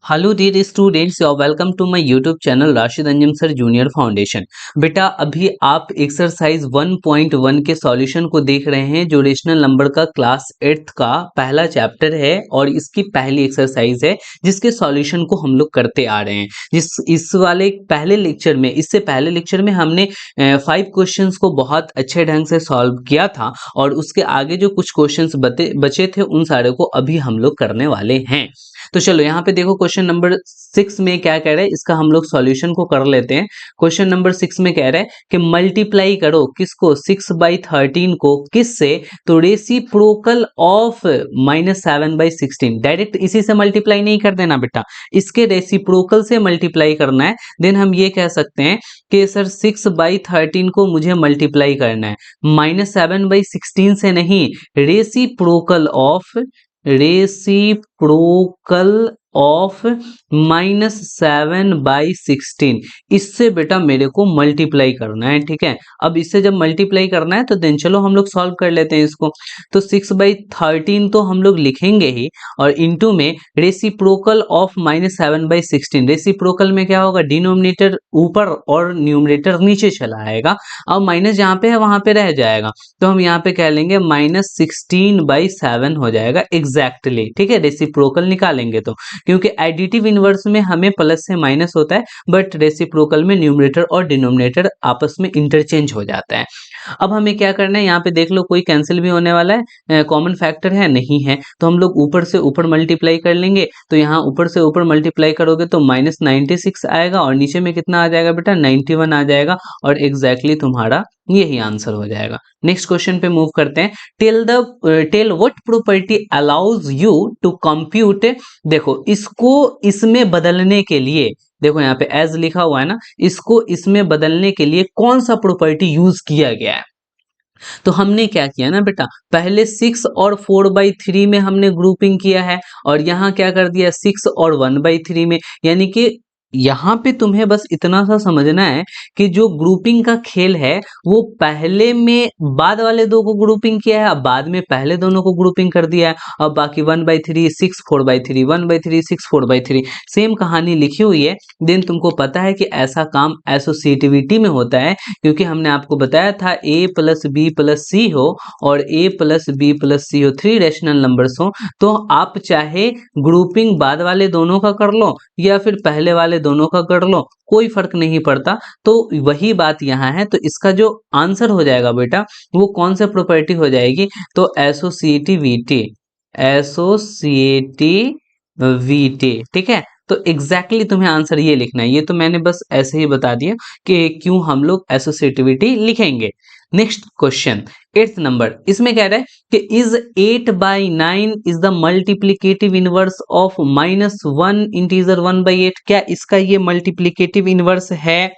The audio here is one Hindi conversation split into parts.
Hello dear students, you are welcome to my YouTube channel Rashid Anjum sir junior foundation. बेटा अभी आप एक्सरसाइज 1.1 के सॉल्यूशन को देख रहे हैं जो रेशनल नंबर का क्लास 8th का पहला चैप्टर है और इसकी पहली एक्सरसाइज है जिसके सॉल्यूशन को हम लोग करते आ रहे हैं। इस वाले पहले लेक्चर में इससे पहले लेक्चर में हमने 5 क्वेश्चंस को बहुत अच्छे ढंग से सॉल्व किया था और उसके आगे जो कुछ क्वेश्चंस बचे थे उन सारे को अभी हम लोग करने वाले हैं। तो चलो यहाँ पे देखो क्वेश्चन नंबर 6 में क्या कह रहा है, इसका हम लोग सॉल्यूशन को कर लेते हैं। क्वेश्चन नंबर 6 में कह रहा है कि मल्टीप्लाई करो किसको 6/13 को किससे, तो रेसिप्रोकल ऑफ -7/16। डायरेक्ट इसी से मल्टीप्लाई नहीं कर देना बेटा, इसके रेसिप्रोकल से मल्टीप्लाई करना है। देन हम ये कह सकते हैं कि सर 6/13 को मुझे मल्टीप्लाई करना है -7/16 से नहीं, रेसिप्रोकल ऑफ -7/16 इससे बेटा मेरे को मल्टीप्लाई करना है। ठीक है, अब इससे जब मल्टीप्लाई करना है तो देन चलो हम लोग सॉल्व कर लेते हैं इसको। तो 6/13 तो हम लोग लिखेंगे ही और इनटू में रेसिप्रोकल ऑफ -7/16। रेसिप्रोकल में क्या होगा, डिनोमिनेटर ऊपर और न्यूमरेटर नीचे चला आएगा। अब माइनस जहाँ पे है वहां पे रह जाएगा, तो हम यहाँ पे कह लेंगे -16/7 हो जाएगा एग्जैक्टली। ठीक है, रेसिप्रोकल निकालेंगे तो, क्योंकि एडिटिव इनवर्स में हमें प्लस से माइनस होता है बट रेसिप्रोकल में न्यूमरेटर और डिनोमिनेटर आपस में इंटरचेंज हो जाता है। अब हमें क्या करना है, यहाँ पे देख लो कोई कैंसिल भी होने वाला है, कॉमन फैक्टर है नहीं है, तो हम लोग ऊपर से ऊपर मल्टीप्लाई कर लेंगे। तो यहाँ ऊपर से ऊपर मल्टीप्लाई करोगे तो -96 आएगा और नीचे में कितना आ जाएगा बेटा, 91 आ जाएगा और एग्जैक्टली तुम्हारा यही आंसर हो जाएगा। नेक्स्ट क्वेश्चन पे मूव करते हैं। Tell what property allows you to compute. देखो इसको इसमें बदलने के लिए, देखो यहाँ पे एज लिखा हुआ है ना, इसको इसमें बदलने के लिए कौन सा प्रॉपर्टी यूज किया गया है। तो हमने क्या किया ना बेटा, पहले 6 और 4/3 में हमने ग्रुपिंग किया है और यहाँ क्या कर दिया 6 और 1/3 में। यानी कि यहाँ पे तुम्हें बस इतना सा समझना है कि जो ग्रुपिंग का खेल है वो पहले में बाद वाले दो को ग्रुपिंग किया है, अब बाद में पहले दोनों को ग्रुपिंग कर दिया है। अब बाकी 1/3 6 4/3 1/3 6 4/3 सेम कहानी लिखी हुई है। देन तुमको पता है कि ऐसा काम एसोसिएटिविटी में होता है, क्योंकि हमने आपको बताया था a+b+c हो और a+b+c हो, 3 रैशनल नंबर्स हो, तो आप चाहे ग्रुपिंग बाद वाले दोनों का कर लो या फिर पहले वाले दोनों का कर लो, कोई फर्क नहीं पड़ता। तो वही बात यहाँ है, तो इसका जो आंसर हो जाएगा बेटा वो कौन सा प्रॉपर्टी हो जाएगी, तो एसोसिएटिविटी। ठीक है, तो एग्जैक्टली तुम्हें आंसर ये लिखना है। ये तो मैंने बस ऐसे ही बता दिया कि क्यों हम लोग एसोसिएटिविटी लिखेंगे। नेक्स्ट क्वेश्चन 8th नंबर, इसमें कह रहा है कि is 8/9 is the multiplicative inverse of -1 integer 1/8। क्या इसका ये मल्टीप्लिकेटिव इनवर्स है?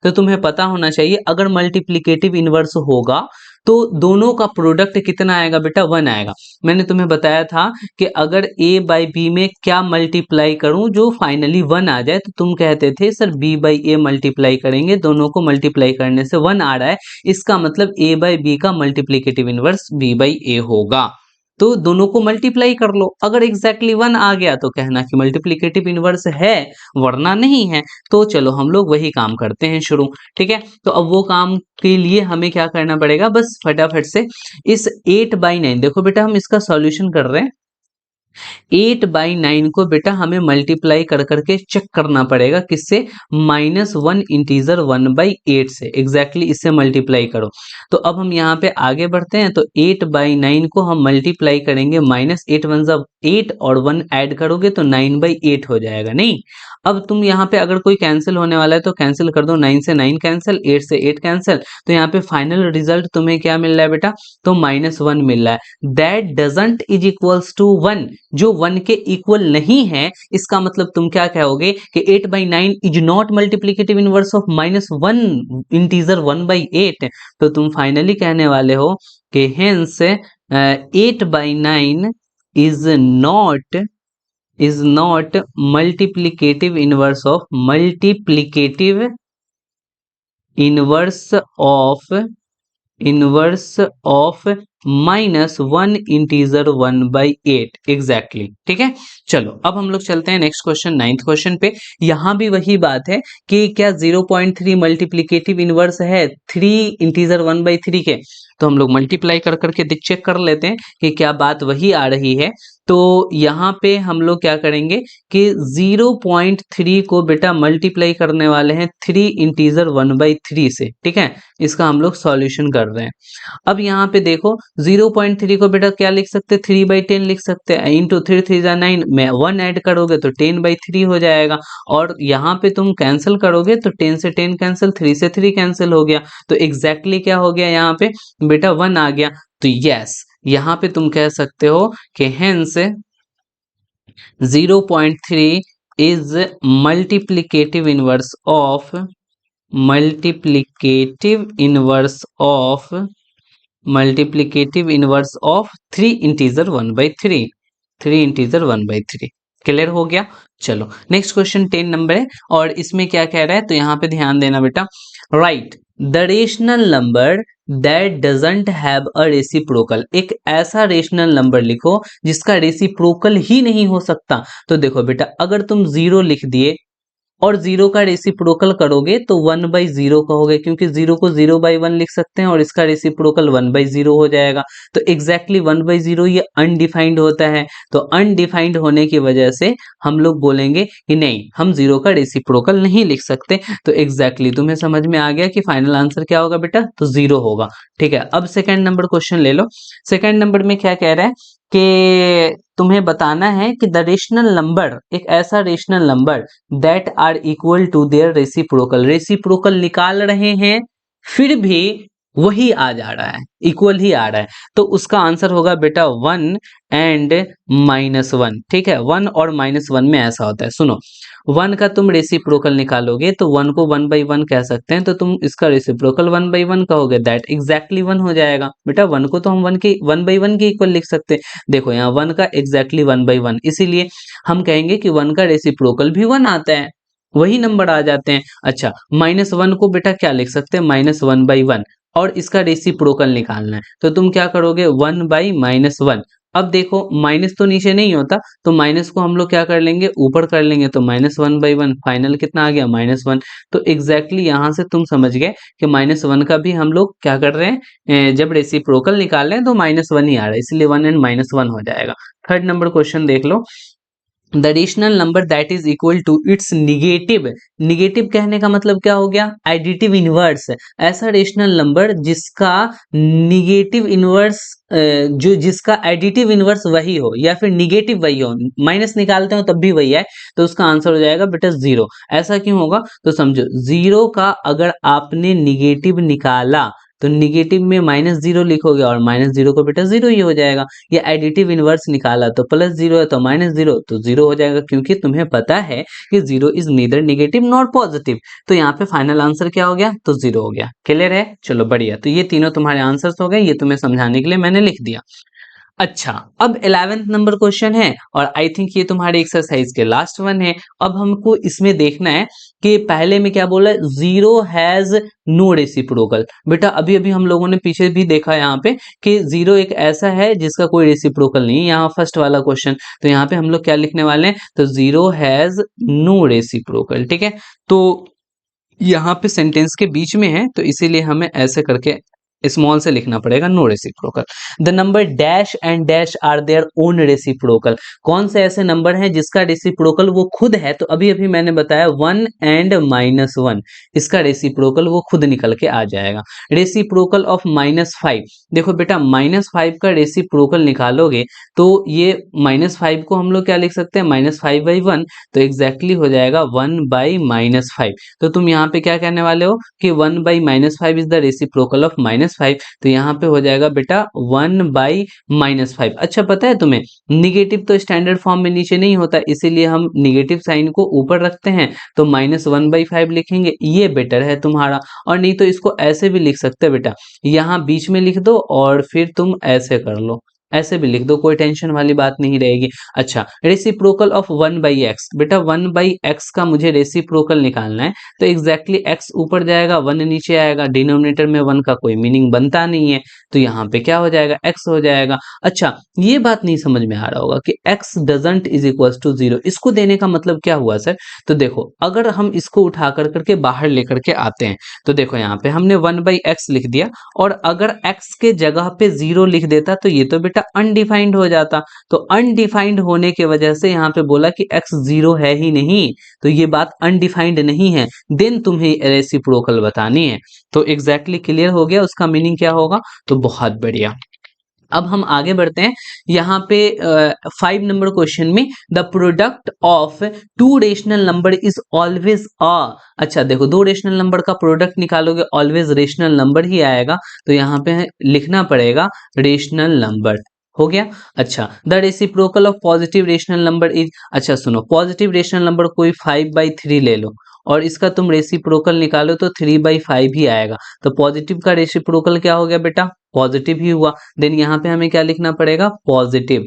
तो तुम्हें पता होना चाहिए अगर मल्टीप्लिकेटिव इनवर्स होगा तो दोनों का प्रोडक्ट कितना आएगा बेटा, 1 आएगा। मैंने तुम्हें बताया था कि अगर a/b में क्या मल्टीप्लाई करूं जो फाइनली 1 आ जाए, तो तुम कहते थे सर b/a मल्टीप्लाई करेंगे, दोनों को मल्टीप्लाई करने से 1 आ रहा है, इसका मतलब a/b का मल्टीप्लिकेटिव इनवर्स b/a होगा। तो दोनों को मल्टीप्लाई कर लो, अगर एग्जैक्टली 1 आ गया तो कहना कि मल्टीप्लिकेटिव इनवर्स है, वरना नहीं है। तो चलो हम लोग वही काम करते हैं शुरू। ठीक है, तो अब वो काम के लिए हमें क्या करना पड़ेगा, बस फटाफट से इस 8/9, देखो बेटा हम इसका सॉल्यूशन कर रहे हैं। 8/9 को बेटा हमें मल्टीप्लाई कर करके चेक करना पड़ेगा, किससे, -1 इंटीजर 1/8 से। एग्जैक्टली इससे मल्टीप्लाई करो। तो अब हम यहाँ पे आगे बढ़ते हैं, तो 8/9 को हम मल्टीप्लाई करेंगे, -8 1 जब 8 और 1 ऐड करोगे तो 9/8 हो जाएगा। नहीं, अब तुम यहाँ पे अगर कोई कैंसिल होने वाला है तो कैंसिल कर दो, 9 से 9 कैंसिल, 8 से 8 कैंसिल, तो यहाँ पे फाइनल रिजल्ट तुम्हें क्या मिल रहा है बेटा, तो -1 मिल रहा है। That doesn't is equals to 1, जो 1 के इक्वल नहीं है, इसका मतलब तुम क्या कहोगे कि 8/9 is not multiplicative inverse of -1 integer 1/8। तो तुम फाइनली कहने वाले हो कि hence 8/9 is not multiplicative inverse of inverse of minus one integer 1/8 exactly. ठीक है, चलो अब हम लोग चलते हैं नेक्स्ट क्वेश्चन, नाइन्थ क्वेश्चन पे। यहां भी वही बात है कि क्या 0.3 मल्टीप्लिकेटिव इनवर्स है 3 इंटीजर 1/3 के, तो हम लोग मल्टीप्लाई कर करके चेक कर लेते हैं कि क्या बात वही आ रही है। तो यहाँ पे हम लोग क्या करेंगे कि 0.3 को बेटा मल्टीप्लाई करने वाले हैं 3 इंटीजर 1/3 से। ठीक है, इसका हम लोग सॉल्यूशन कर रहे हैं। अब यहाँ पे देखो 0.3 को बेटा क्या लिख सकते हैं, 3/10 लिख सकते हैं, इंटू 3 3 जा 9 में 1 ऐड करोगे तो 10/3 हो जाएगा। और यहाँ पे तुम कैंसिल करोगे तो 10 से 10 कैंसिल, 3 से 3 कैंसिल हो गया, तो एग्जैक्टली क्या हो गया यहाँ पे बेटा 1 आ गया। तो यस, यहाँ पे तुम कह सकते हो कि hence 0.3 is multiplicative inverse of multiplicative inverse of multiplicative inverse of 3 integer 1/3, 3 integer 1/3। Clear हो गया। चलो नेक्स्ट क्वेश्चन 10 नंबर है और इसमें क्या कह रहा है, तो यहाँ पे ध्यान देना बेटा। Right the rational number that doesn't have a reciprocal, एक ऐसा रेशनल नंबर लिखो जिसका रेसिप्रोकल ही नहीं हो सकता। तो देखो बेटा, अगर तुम 0 लिख दिए और 0 का रेसिप्रोकल करोगे तो 1/0 कहोगे, क्योंकि 0 को 0/1 लिख सकते हैं और इसका रेसिप्रोकल 1/0 हो जाएगा। तो एग्जैक्टली 1/0 ये अनडिफाइंड होता है, तो अनडिफाइंड होने की वजह से हम लोग बोलेंगे कि नहीं, हम 0 का रेसिप्रोकल नहीं लिख सकते। तो एग्जैक्टली तुम्हें समझ में आ गया कि फाइनल आंसर क्या होगा बेटा, तो 0 होगा। ठीक है, अब सेकेंड नंबर क्वेश्चन ले लो। सेकेंड नंबर में क्या कह रहा है कि तुम्हें बताना है कि द रेशनल नंबर, एक ऐसा rational number that are equal to their reciprocal, reciprocal निकाल रहे हैं फिर भी वही आ जा रहा है, इक्वल ही आ रहा है, तो उसका आंसर होगा बेटा 1 एंड -1। ठीक है, 1 और -1 में ऐसा होता है, सुनो 1 का तुम रेसिप्रोकल निकालोगे तो 1 को 1/1 कह सकते हैं, तो तुम इसका रेसिप्रोकल 1/1 कहोगे, दैट एग्जैक्टली 1 हो जाएगा। बेटा 1 को तो हम 1/1 के इक्वल लिख सकते हैं, देखो यहाँ 1 का एग्जैक्टली 1/1, इसीलिए हम कहेंगे कि 1 का रेसिप्रोकल भी 1 आता है, वही नंबर आ जाते हैं। अच्छा, -1 को बेटा क्या लिख सकते हैं, -1/1, और इसका रेसिप्रोकल निकालना है, तो तुम क्या करोगे 1/-1। अब देखो माइनस तो नीचे नहीं होता, तो माइनस को हम लोग क्या कर लेंगे, ऊपर कर लेंगे, तो -1/1, फाइनल कितना आ गया, -1। तो एग्जैक्टली यहाँ से तुम समझ गए कि -1 का भी हम लोग क्या कर रहे हैं, जब रेसिप्रोकल निकाल रहे हैं तो -1 ही आ रहा है, इसलिए 1 एंड -1 हो जाएगा। थर्ड नंबर क्वेश्चन देख लो। The rational number that is equal to its negative, negative कहने का मतलब क्या हो गया, एडिटिव इनवर्स, ऐसा रेशनल नंबर जिसका निगेटिव इनवर्स, जो जिसका एडिटिव इनवर्स वही हो या फिर निगेटिव वही हो, माइनस निकालते हो तब भी वही है, तो उसका आंसर हो जाएगा बेटा 0। ऐसा क्यों होगा, तो समझो 0 का अगर आपने निगेटिव निकाला तो निगेटिव में -0 लिखोगे और -0 को बेटा 0 ही हो जाएगा, या एडिटिव इनवर्स निकाला तो +0 है तो -0, तो 0 हो जाएगा, क्योंकि तुम्हें पता है कि 0 is neither negative nor positive. तो यहाँ पे फाइनल आंसर क्या हो गया, तो 0 हो गया। क्लियर है, चलो बढ़िया, तो ये तीनों तुम्हारे आंसर्स हो गए, ये तुम्हें समझाने के लिए मैंने लिख दिया। अच्छा, अब 11th नंबर क्वेश्चन है और आई थिंक ये तुम्हारे एक्सरसाइज के लास्ट वन है। अब हमको इसमें देखना है कि पहले में क्या बोला है, 0 हैज नो रेसिप्रोकल। बेटा अभी अभी हम लोगों ने पीछे भी देखा यहाँ पे कि 0 एक ऐसा है जिसका कोई रेसिप्रोकल नहीं है, यहाँ फर्स्ट वाला क्वेश्चन, तो यहाँ पे हम लोग क्या लिखने वाले हैं, तो 0 हैज नो रेसिप्रोकल। ठीक है, तो यहाँ पे सेंटेंस के बीच में है, तो इसीलिए हमें ऐसे करके स्मॉल से लिखना पड़ेगा, no reciprocal. The number dash and dash are their own reciprocal, कौन से ऐसे नंबर हैं जिसका रेसिप्रोकल वो खुद है, तो अभी अभी मैंने बताया 1 एंड -1, इसका रेसिप्रोकल वो खुद निकल के आ जाएगा। रेसिप्रोकल ऑफ -5, देखो बेटा -5 का रेसिप्रोकल निकालोगे तो ये -5 को हम लोग क्या लिख सकते हैं, -5/1, तो एग्जैक्टली हो जाएगा 1/-5। तो तुम यहाँ पे क्या कहने वाले हो कि 1/-5 इज द रेसिप्रोकल ऑफ -5, तो यहाँ पे हो जाएगा बेटा 1/-5। अच्छा पता है तुम्हें, निगेटिव तो स्टैंडर्ड फॉर्म में नीचे नहीं होता, इसीलिए हम निगेटिव साइन को ऊपर रखते हैं, तो -1/5 लिखेंगे, ये बेटर है तुम्हारा। और नहीं तो इसको ऐसे भी लिख सकते हैं बेटा, यहाँ बीच में लिख दो और फिर तुम ऐसे कर लो, ऐसे भी लिख दो, कोई टेंशन वाली बात नहीं रहेगी। अच्छा, रेसिप्रोकल ऑफ 1/x, बेटा 1/x का मुझे रेसिप्रोकल निकालना है, तो एग्जैक्टली x ऊपर जाएगा 1 नीचे आएगा, डिनोमिनेटर में 1 का कोई मीनिंग बनता नहीं है, तो यहाँ पे क्या हो जाएगा, x हो जाएगा। अच्छा, ये बात नहीं समझ में आ रहा होगा कि x doesn't is equal to 0, इसको देने का मतलब क्या हुआ सर? तो देखो, अगर हम इसको उठा कर करके बाहर लेकर के आते हैं, तो देखो यहाँ पे हमने 1/x लिख दिया, और अगर x के जगह पे 0 लिख देता तो ये तो बेटा अनडिफाइंड हो जाता। तो अनडिफाइंड होने के वजह से यहाँ पे बोला कि x 0 है ही नहीं, तो ये बात अनडिफाइंड नहीं है, देन तुम्हें रेसिप्रोकल बतानी है। तो एग्जैक्टली क्लियर हो गया उसका मीनिंग क्या होगा, तो बहुत बढ़िया। अब हम आगे बढ़ते हैं, यहाँ पे 5 नंबर क्वेश्चन में, the product of two rational number is always a. अच्छा देखो, दो रेशनल नंबर का प्रोडक्ट निकालोगे ऑलवेज रेशनल नंबर ही आएगा, तो यहाँ पे लिखना पड़ेगा रेशनल नंबर। हो गया। अच्छा, the reciprocal of positive rational number is, अच्छा सुनो, पॉजिटिव रेशनल नंबर कोई 5/3 ले लो, और इसका तुम रेसिप्रोकल निकालो तो 3/5 ही आएगा, तो पॉजिटिव का रेसिप्रोकल क्या हो गया बेटा, पॉजिटिव ही हुआ। देन यहाँ पे हमें क्या लिखना पड़ेगा, पॉजिटिव।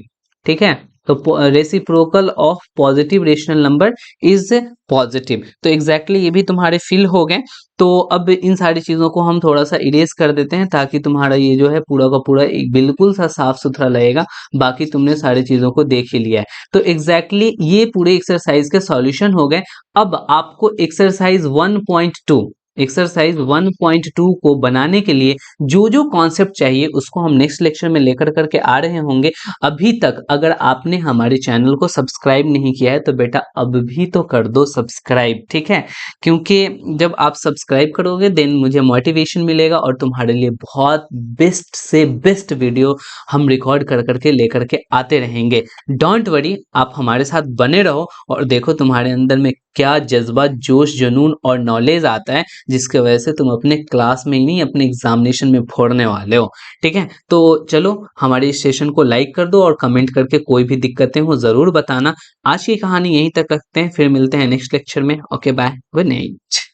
ठीक है, तो reciprocal of positive rational number is positive. तो एग्जैक्टली ये भी तुम्हारे फिल हो गए। तो अब इन सारी चीजों को हम थोड़ा सा इरेज कर देते हैं, ताकि तुम्हारा ये जो है पूरा का पूरा एक बिल्कुल सा साफ सुथरा लगेगा। बाकी तुमने सारी चीजों को देख ही लिया है। तो एग्जैक्टली ये पूरे एक्सरसाइज के सॉल्यूशन हो गए। अब आपको एक्सरसाइज 1.2, एक्सरसाइज 1.2 को बनाने के लिए जो जो कॉन्सेप्ट चाहिए उसको हम नेक्स्ट लेक्चर में लेकर करके आ रहे होंगे। अभी तक अगर आपने हमारे चैनल को सब्सक्राइब नहीं किया है तो बेटा अब भी तो कर दो सब्सक्राइब, ठीक है, क्योंकि जब आप सब्सक्राइब करोगे देन मुझे मोटिवेशन मिलेगा, और तुम्हारे लिए बहुत बेस्ट से बेस्ट वीडियो हम रिकॉर्ड कर करके लेकर के आते रहेंगे। डोंट वरी, आप हमारे साथ बने रहो और देखो तुम्हारे अंदर में क्या जज्बा, जोश, जुनून और नॉलेज आता है, जिसके वजह से तुम अपने क्लास में ही नहीं अपने एग्जामिनेशन में फोड़ने वाले हो। ठीक है, तो चलो हमारे इस सेशन को लाइक कर दो, और कमेंट करके कोई भी दिक्कतें हो जरूर बताना। आज की कहानी यहीं तक रखते हैं, फिर मिलते हैं नेक्स्ट लेक्चर में। Okay bye, good night.